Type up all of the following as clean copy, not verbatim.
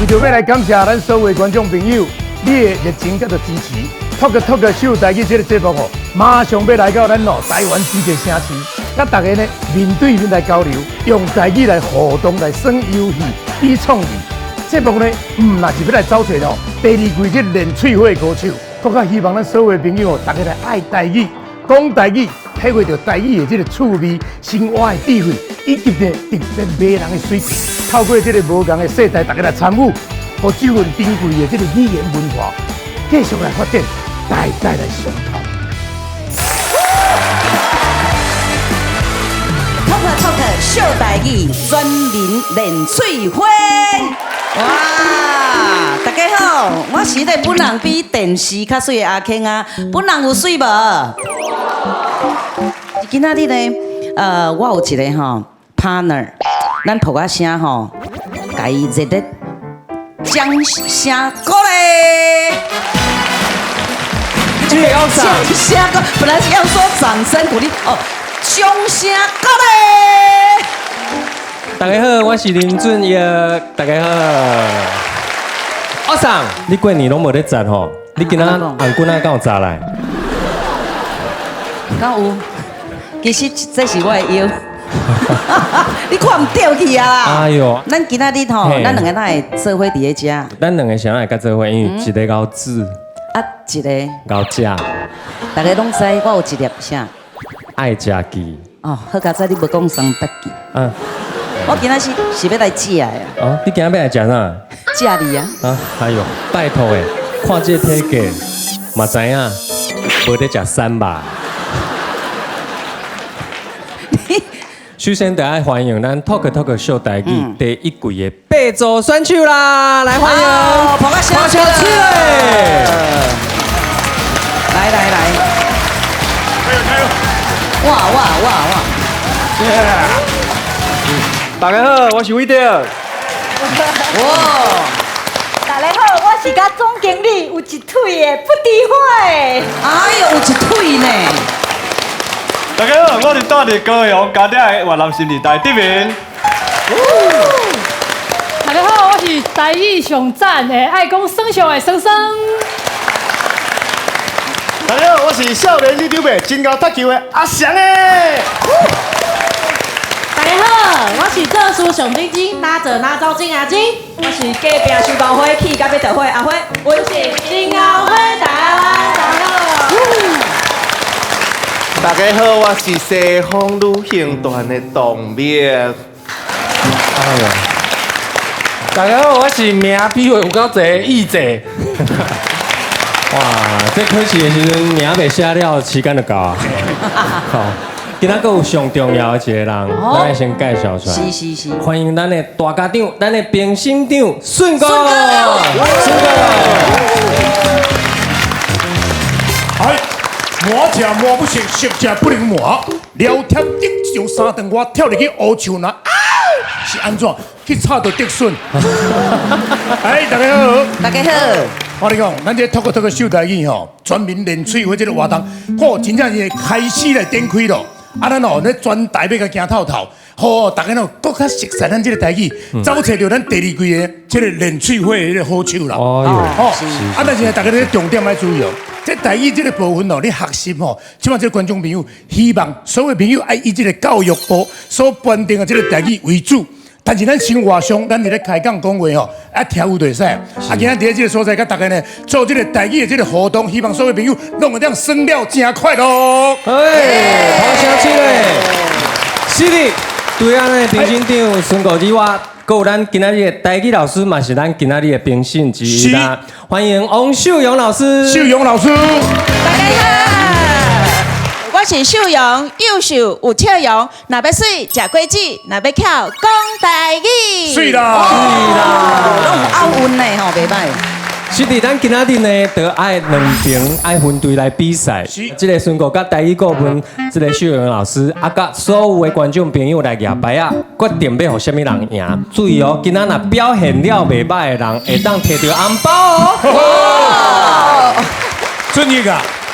就要来感谢咱所有观众朋友，你的热情甲着支持。Talk 秀台语这个节目哦，马上要来到咱台湾这个城市，甲大家呢面对面来交流，用台语来互动来耍游戏、比创意。节目呢，若是要来找找第二季这连翠花歌手，更加希望咱所有朋友大家来爱台语、讲台语，体会到台语的这个趣味、生活的智慧，以及呢特别迷人的水平。透过这个无同的世代，大家来参与，和这份珍贵的这个语言文化，继续来发展，代代来相传。Talk 秀台语，全民练喙花。哇！大家好，我是咧本人比电视较水的阿庆啊，本人有水无？今仔日呢，我有一个partner， 咱读啊声甲伊热烈掌声鼓励。这个要掌声鼓，本来是要说掌声鼓励哦，掌声鼓励。大家好，我是林俊逸。大家好，阿桑，你过年拢无咧赞吼？你今仔红棍仔敢有砸来？敢有？其实这是我的腰，你看唔掉去啊啦！哎呦，咱今仔日咱两个哪会做伙伫咧食？咱两个想来甲做伙，因为一个咬子，一个咬食，大家拢知我有一粒啥？爱食鸡。哦，好佳哉，你无讲双八记。我今仔是要来食的啊！哦，你今仔要来食啥？食你啊！哎呦，拜托诶，看这体格，嘛知影无得食三吧？首先，大家欢迎咱 Talk 秀台语第一季的八组选手啦！来欢迎，捧个小手去！来！加油！哇！大家好，我是韦德。哇！大家好，我是甲总经理有一腿的不敌火的。哎呦，有一腿呢！大家好，我是大地高雄家庭的越南新时代这边。大家好，我是台语上赞的爱讲生肖的生生。大家好，我是少年女球妹真高踢球的阿翔诶。大家好，我是特殊上丁金拿着拿走金阿金。我是隔壁收包花去甲要倒花阿花，我是金鳌花台湾大好。大家好，我是西方旅行团的董灭。哎呦，大家好，我是名比有够侪义者。哇，这考试的时阵名未写了，时间就到啊。好，今仔个有上重要的一个人，咱来先介绍出来。是。欢迎咱的大家长，咱的评审长顺哥。顺哥。哎，磨吃磨不熟，熟吃不能磨。聊天一上三顿，我跳入去乌树那，是安怎？去吵到竹笋。哎，大家好。大家好。我跟你讲，咱这Talk秀台语吼，全民练喙花这个活动，真正是开始来展开咯。咱咧全台要甲行透透，好，大家更较熟悉咱这个台语，找找到咱第二季的这个练喙花的这个好手啦。但是大家咧重点要注意哦，这台语这个部分哦，你学习吼，即马这观众朋友，希望所有朋友爱以这个教育部所颁定的这个台语为主。但是咱生活上，咱伫咧开讲讲话吼，跳舞就会使。今仔伫这个所在，甲大家呢做这个台语的这个活动，希望所有朋友拢会当生了真快乐。哎，好声起来！是的，对啊，咱评审长孙国基我，还有咱今仔日的台语老师，嘛是咱今仔日的评审之一啦。欢迎王秀荣老师。秀荣老师，大家好，我是秀荣，幼秀有笑容，若要水食果子，若要巧讲台语。水啦，拢有奥运呢吼，袂歹。是的，咱今仔日呢，就爱两边爱分队来比赛。这个孙国甲台语顾问，这个秀荣老师，甲所有的观众朋友来举牌啊，决定要互什么人赢。注意哦，今仔若表现了袂歹的人，会当摕到红包哦。俊逸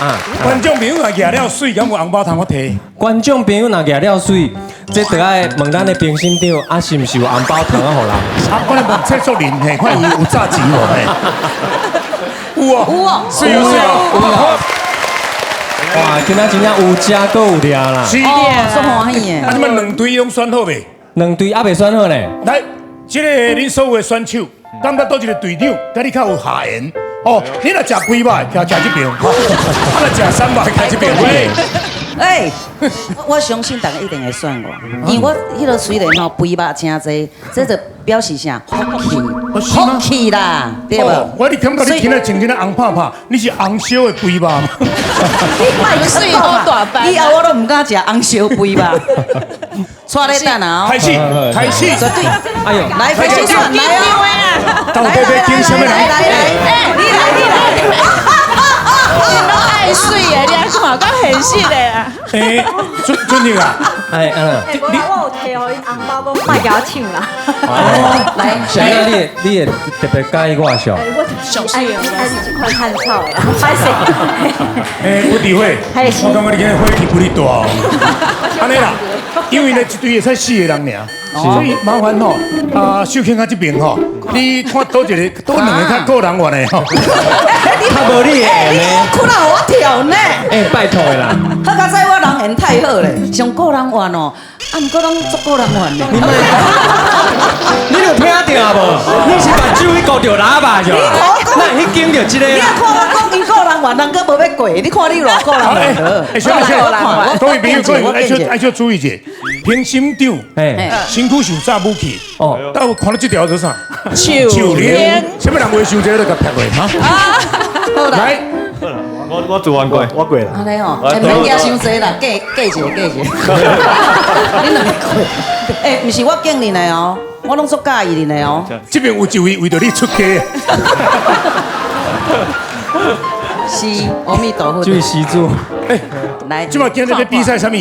啊，观众朋友若举了水，敢有红包通我摕？观众朋友若举了水，这得爱问咱的评审长，啊是毋是有红包糖啊？互人？啊，我来问蔡卓林，嘿，看伊有炸钱无？嘿，有哦，有哦，是哦，是哦，哇，今仔真正有食搁有掠啦，是。哦，足欢喜啊，的。你们两队拢选好未？两队还未选好呢。来，这个恁所有的选手，感觉倒一个队长，甲你较有下缘。哦，你若食几摆，徛这边；啊，若食3摆，徛这边。喂，哎，我相信大家一定会选我，因为我迄个虽然吼肥肉真济，这就表示啥？福气，是吗福气啦，对哦，无？我你感觉你今仔穿这个红泡泡，你是红烧的肥肉吗？水好大班以后我都唔敢食红烧肥肉。带你等啊！开始，开始，绝对。哎呦，来，开始选来哦！到底要拣什么人？你来！都爱水的，你还看到很细的啊！诶，准确啊！哎，我有摕互因红包，讲卖给我抢啦。来，现在你也特别介意我笑，我上哎呦，爱你这款汉草的，歹势。诶，不诋毁，我感觉你今日火气不哩大哦。安尼啦，因为呢一队会才4个人尔，所以麻烦吼，秀卿啊这边吼，你看多一个，多2个较个人玩的吼。较无你的你呢。哭到我跳呢！哎，拜托的啦，好佳哉我人缘太好咧，上个人玩哦，啊，毋过拢足个人玩咧。你有听到无？你是把手去勾着喇叭是吧？那你经着这个你啊看我讲伊个人玩，人哥无要过，你看你偌个人玩好。哎，小姐，各位朋友，各位爱注意一下，评审长，哎，身躯受炸武器，哦，但有看到这条是啥？手链，什么人会受这个就甲劈落哈？好啦，来，我做完过，我过啦。安尼哦，哎，免惊伤济啦，嫁一个。你两个过，哎，毋是我敬你的哦，我拢足介意你的哦。这边有一位为着你出家。是，阿弥陀佛。注意习主。哎，来，今麦今日要比赛什么？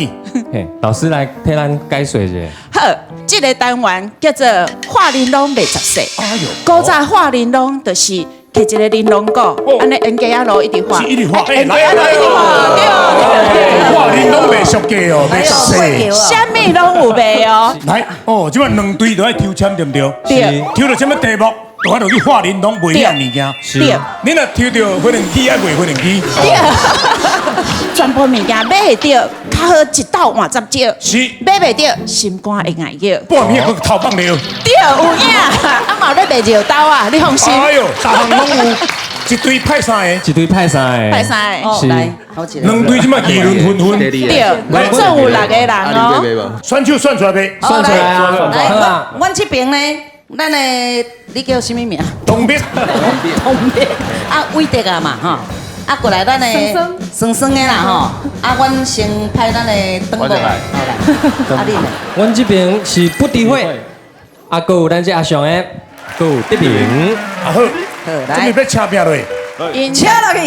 嘿，老师来替咱解说一下。好，这个单元叫做画玲珑未十岁。哎呦，古早画玲珑就是摕一个玲珑果，安尼沿街啊路一直画。是一直画，哎，来沿街啊路一直画，对。画你拢袂熟家哦，袂熟悉。啥物拢有卖哦。来，哦，今麦2队都爱抽签，对不对？对。抽到什么题目，就我就去画玲珑卖遐物件。是。你若抽到飞轮机，爱卖飞轮机。对。全部物件买会到，较好一斗换10招。是。买袂到，心肝会硬叫。半暝个头放了。对，有影，啊嘛咧卖尿刀啊，你放心。哎呦，大项拢有，一队派3个，一队派3个，派3个。哦，来，好一个。 2队即麦议论纷纷。对，我总有6个人哦。选手算出来未？算出来啊，来，好啦。阮这边呢，咱的你叫什么名？东边。同名啊，伟德啊嘛，吼。啊，过来咱的酸酸的啦，吼。啊，阮先派咱的灯光，好来。啊，你呢？阮这边是不诋毁，啊，还有咱这阿翔的，还有德平。啊好，好，这来，边要车拼落。车落去。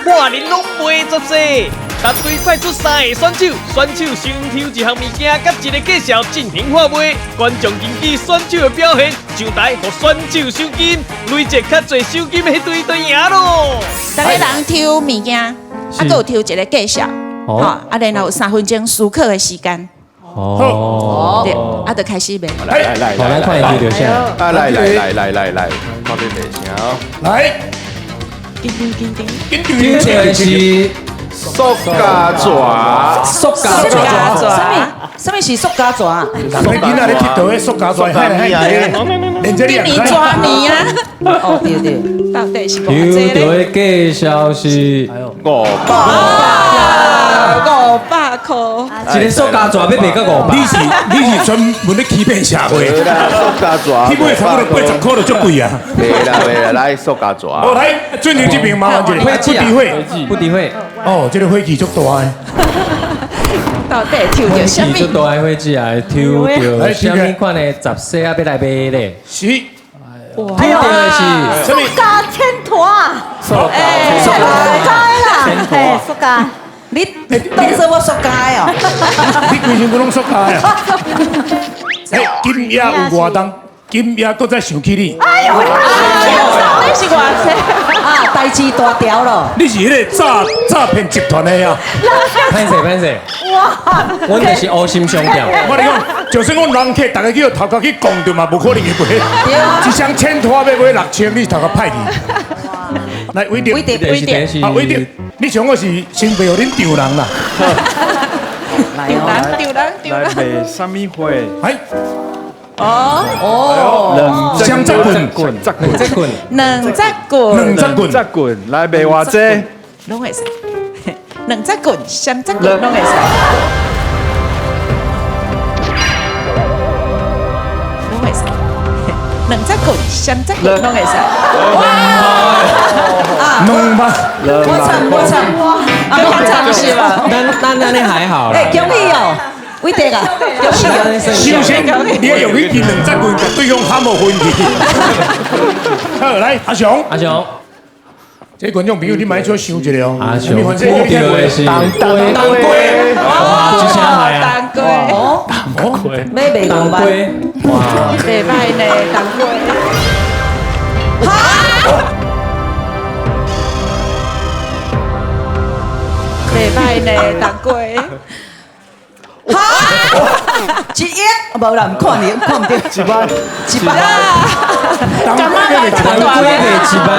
画玲珑袂十岁，逐队派出3个选手，选手先抽一项物件，甲一个介绍进行画卖。观众根据选手的表现，上台互选手收金，累积较侪收金的迄队就赢咯。逐个人抽物件，啊，还有抽一个介绍，哦吼，啊，然后有3分钟思考的时间，哦，对，啊，就开始卖。来好，咱看一就下。啊来，靠边袂声哦。来，叮叮叮叮，紧这个是塑胶蛇，塑胶塑胶蛇什么是塑胶蛇？人咧囡仔咧佚佗咧塑胶蛇，害来害去，连这今你年抓你啊！哦，对对。到底是抽偌济到咧？的介绍是500块。一个塑胶蛇要卖到500。你是专门咧欺骗社会，对啦，塑胶蛇，去买差不多80块就足贵啊！袂啦，来塑胶蛇。哦，来，最牛这边麻烦一下，会记啊，不诋毁。不诋毁。哦，这个火气足大的。到底抽到什会记么？就大会记啊，抽到什么款的10岁啊要来卖咧？是，抽到的是什么？加千坨啊！塑胶塑胶啦，嘿，塑胶。你当做我塑胶的哦？你规身躯拢塑胶啊！哎，金爷有外重，金爷搁再想起你。哎呦，你是偌济？啊，代志大条咯。你是迄个诈骗集团的啊？歹势歹势，阮就是乌心上吊。我跟你讲，就算我人客，大家叫头壳去讲对嘛，无可能会赔。一箱千拖要买6000，你头壳歹去。来，伟德，是第是啊，伟德，你上我是先袂互恁丢人啦。来哦，来卖什么花？哎，哦，香扎棍，两只棍，两只棍，两只棍，只棍来卖偌济？拢会使。两只棍、三只棍拢会使。拢会使。两只棍、三只棍拢会使。两万，我惨，啊，不惨是吧？咱那还好啦。恭喜哦，伟德啊，恭喜哦！首先你要用迄支两只棍，甲对方喊无分去。好，来阿雄，阿雄，这观众朋友你买做想一下哦。阿雄，反正我第二个是当归，哇，这下来啊，当归，买袂当五万，归，哇，袂歹呢，当归。袂歹呢，当归。一亿，无啦，唔看你，看唔到，100，干嘛来这么当大呢？归给几班？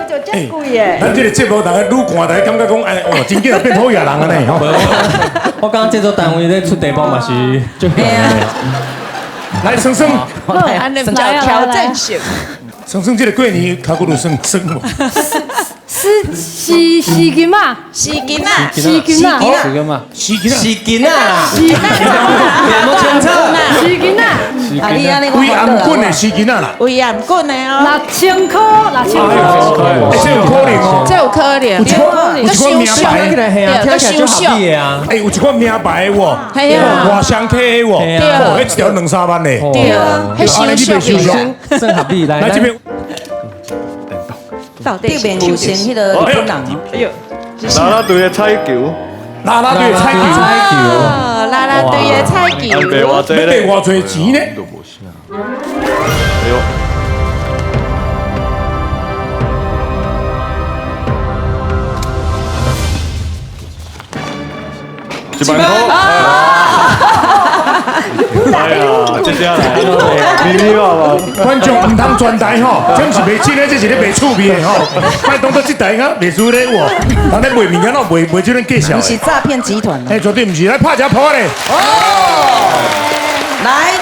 就这贵耶！咱这个节目大家愈看，大家感觉讲，哎，哦，真正变好野人啊呢，吼。我刚刚这座单位在出地方嘛是就很来，生生，安尼叫调整性。生生，这个过年卡骨头生生无？是金嘛？是囡仔，是金啊，是个嘛，是囡仔，是囡啊啦，是金啊，两毛清楚，是金啊，啊，你安尼为我暗棍的是囡仔啦。为暗棍的哦， 6000块，6000块，哎，这有可能哦。这有可能。有一款名牌，起来嘿啊，听起来就合理的啊，哎，有一款名牌的喎，系啊，外双 K 的喎，嘿啊哦，迄一条2-3万呢。对啊，迄安尼你收袂收上上？算合理来来这边，到底对面有穿迄个日本人哦，哎呦，啦啦队的彩球，啦啦队的彩球，哦，啦啦队的彩安球，卖偌济要卖咧？偌济钱呢？哎呦，100块。哎呀，接下来，你爸爸。观众唔通转台吼，这不是卖钱的，这是咧卖趣味的吼。快当做这台啊，卖输咧哇，人咧卖物件咯，卖这种介绍不是的。诈骗集团啊。哎，绝对不是，来拍一下破咧。来，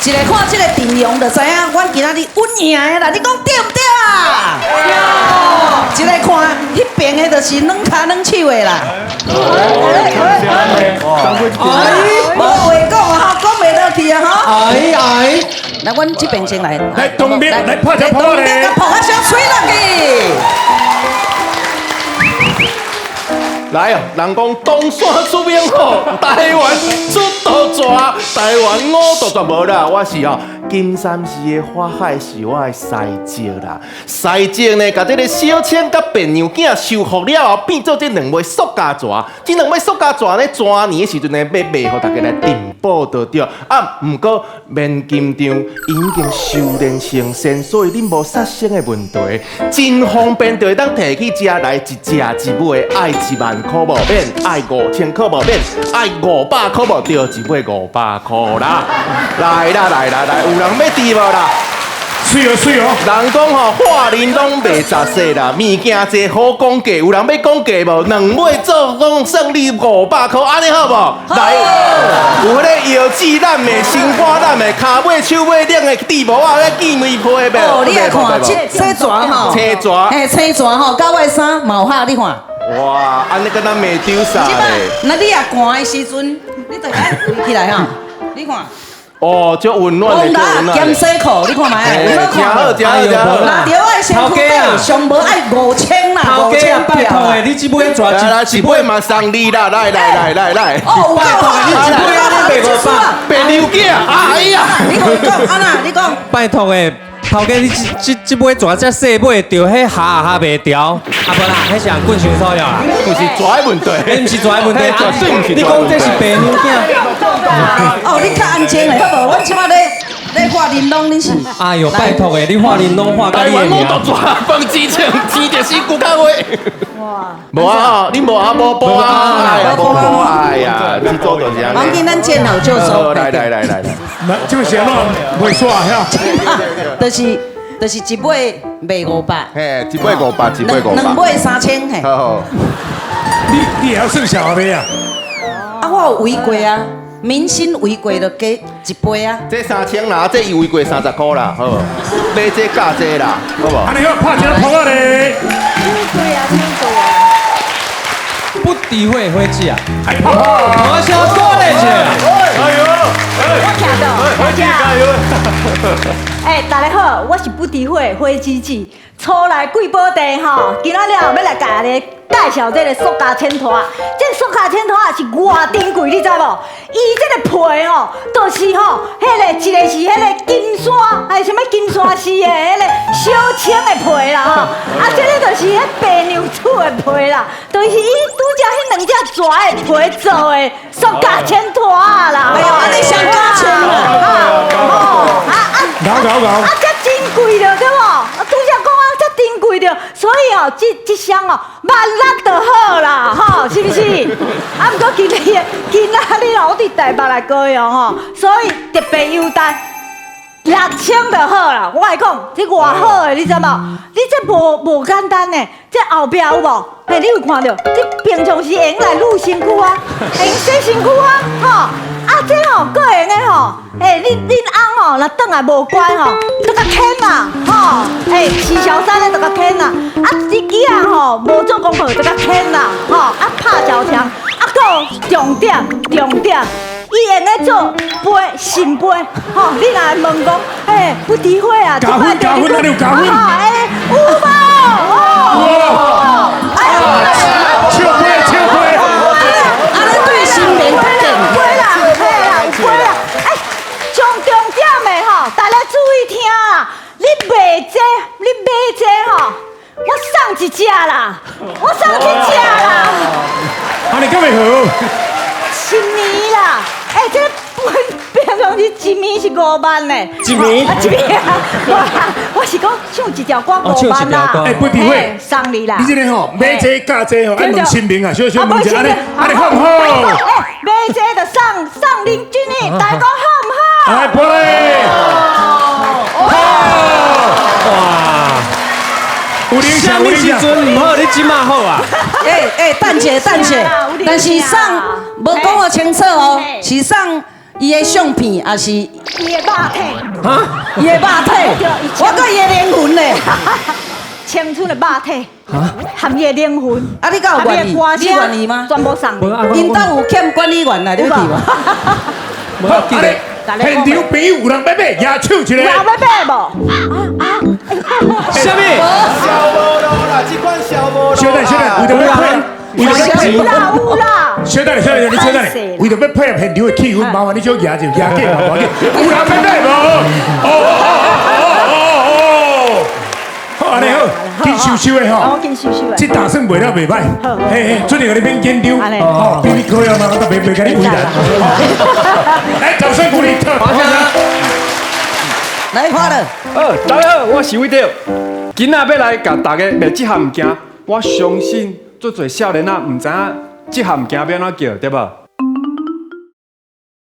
一个看这个阵容就知影，阮今仔日稳赢的啦，你讲对不对啊？对。一个看，迄边的就是软脚软手的啦。无话讲啊，讲袂落去啊哈。哎，来，阮这边先来。来东边来拍一下破东边咧甲。捧啊，小吹落去。来哦，人讲东山出名好，台湾出道蛇，台湾五道绝无啦。我是哦，金山寺的花海是我的师姐啦。师姐呢，甲这个小青甲变娘囝收服了后，变做这两尾塑胶蛇。这两尾塑胶蛇呢，蛇年的时阵呢，要卖互大家来订报就对。啊，毋过面金场已经修炼成仙，所以恁无杀生的问题，真方便，就会当摕去遮来一只一尾，爱10000块无免，爱5000块无免，爱500块无就一尾500块啦。来啦来啦来，有人要滴无啦？水哦水哦，人讲吼，话人拢袂杂细啦，物件济好讲价，有人要讲价无？两尾做讲算你500块，安尼好无？来，有迄个腰子揽的、心肝揽的、骹尾、手尾两个地毛啊，迄见面皮的哦，你来看，这车蛇吼，车蛇嘿，车蛇吼，甲我的衫毛哈，你看。哇，安尼敢若袂丢啥即摆咧？那你也寒的时阵，你就爱围起来哈，你看。哦，足温暖的，足温温暖的。兼西裤，你看卖，有好真好，看无？真好，真好。拿着我的身躯底，上无爱5000啦，5000拜托诶，你只尾抓来来，一尾嘛送你啦，来来来来来。哦，拜托，你一杯安尼卖500，白牛囝，哎呀！你讲，安那你讲，拜托诶，头家你这尾蛇只细尾着迄下袂调，啊无啦，迄是人棍伤所了啦，不是蛇的问题，迄毋是蛇的问题，绝对毋是你讲这是白牛囝，哦，你较安静嘞，好无？阮即摆咧你画玲珑，你是？哎呦，拜托诶，你画玲珑画甲台湾你的名我都抓放之前，天就是骨架位。哇！无啊，你无啊，无播啊，哎呀，无播，哎呀，去做就是安王金，咱见好就收。来，那这么闲咯，袂耍呀？就是一尾卖500，嘿，一尾500，一尾两500。尾3000嘿。好，你也要算小阿妹啊？啊，我有违规啊，明星违规就加一杯啊。这3000啦，这伊违规30块啦，好，买这价这啦，好不好？安尼好，拍一个扑啊咧！不诋毁伙计啊！我想过来去啊！回去加油！哎，大家好，我是不诋毁花枝子，初来贵宝地吼，今仔日要来甲你介绍这个塑胶签拖。这塑胶签拖是偌珍贵，你知无？伊这个皮吼，就是吼，迄个一个是迄个金山，还是什么金山寺的迄个小青的皮啦吼，啊，这个就是迄白牛厝的皮啦，就是伊拄则迄两只蛇的皮做的塑胶签拖啦。哎呦，安尼上加钱啦！啊，这真贵了，对无？啊，拄则讲啊，这真贵了，所以哦，这箱哦，1600就好啦，吼，是不是？啊，不过今仔日哦，我伫台北来高雄吼，所以特别优待6000就好啦。我来讲，这偌好的，你知无？你这无简单呢，这后壁有无？嘿，你有看到？这平常是用来撸身躯啊，用洗身躯啊，吼。啊，这吼，个用的吼，恁翁吼，若转来无乖吼，就甲牵嘛，吼，饲小三的就甲牵啦，啊，你囝仔吼无做功课就甲牵啦，吼，啊，拍照墙，啊，个重点，伊用来做杯新杯，吼，你若问讲，不诋毁啊，加分，那你有加分？有无？笑杯，安尼对新民不正。重点的吼，大家注意听啊！你买这吼，我送一只啦，啊，你敢会好？一年啦，这平常时一年是5万呢。一年啊，无啦，我是讲唱一条歌5万啦。不诋毁，送你啦。你这个吼买这加这吼，爱问亲民啊，小问一下，安尼好不好？买这就送林俊逸，大家好唔好？来杯！哇！有影响，什么时阵唔好，你即马好啊？等者，但是送无讲我清楚哦，是送伊的相片，还是伊伊的肉体？啊？伊的肉体？我搁伊的灵魂咧。青春的肉体，含伊的灵魂。啊，你敢有愿意？你愿意吗？全部送你。因兜有欠管理员来，你要去无？好，安尼现场朋友有人要买，举手一个。有要买无？什么？小无路啦，这款小无路。小弟，为着要配，有啦。小弟，你小弟，为着要配合现场的气氛，麻烦你少举就举过嘛，无要紧。有人要买无？好，安尼好，紧收的吼。紧收的。这打算卖了袂歹，嘿，做你个你免紧张，哦，比你可以嘛，我都袂甲你为难。来，掌声鼓励，来看了。大家好，我是伟德，今仔要来甲大家卖这项物件，我相信足侪少年仔唔知影这项物件要安怎叫，对无？